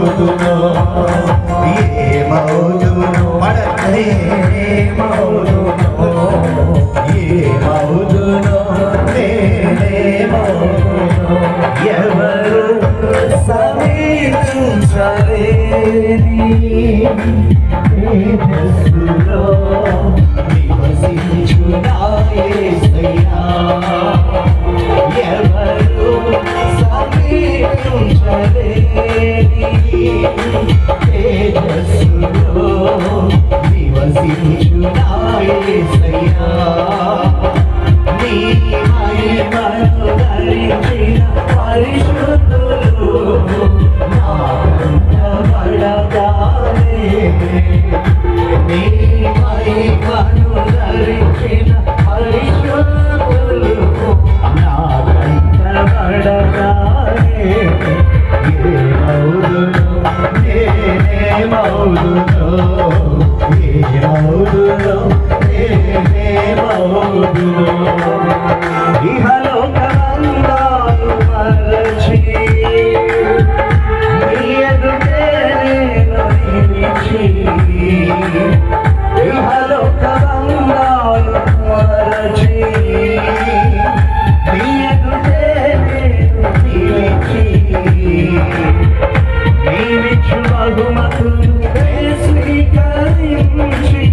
ఏమవుదునో ఏమవుదునో పడనే ఏమవుదునో ఏమవుదునో నేనేమవుదునో ఎవరు సమీపించలేని తేజస్సులో నివసించు నా యేసయ్యా ఎవరు సమీపించలేని తేజస్సులో నివసించు నా యేసయ్యా నీ మహిమను ధరించిన పరిశుద్ధులు నా కంటబడగానే నీ మహిమను ధరించిన పరిశుద్ధులు నా కంటబడగానే ఏమవుదునో నేనేమవుదునో ఏమవుదునో నేనేమవుదునో ఇహలోకమందాలు మరచి నీ ఎదుటే నేను నిలిచి ఇహలోకమందాలు మరచి నీ ఎదుటే నేను నిలిచి నీవిచ్చు బహుమతులు స్వీకరించి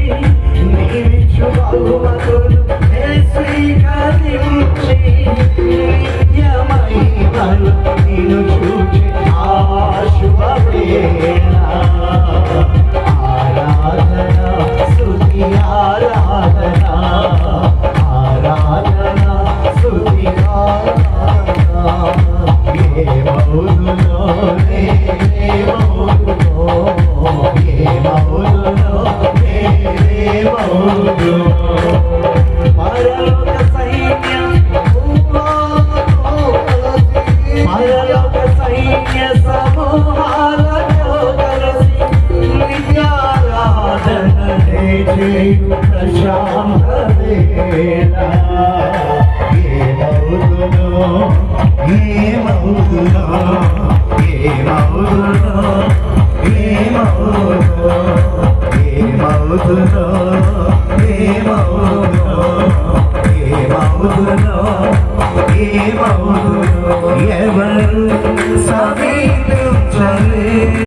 నీవిచ్చు బహుమతులు స్వీకరించి నిత్యమహిమలు నిన్ను చూచి ఆ శుభవేళ ఆరాధన స్తుతి ఆరాధన ఆరాధన స్తుతి ఆరాధన ఏమవుదునో నేనేమవుదునో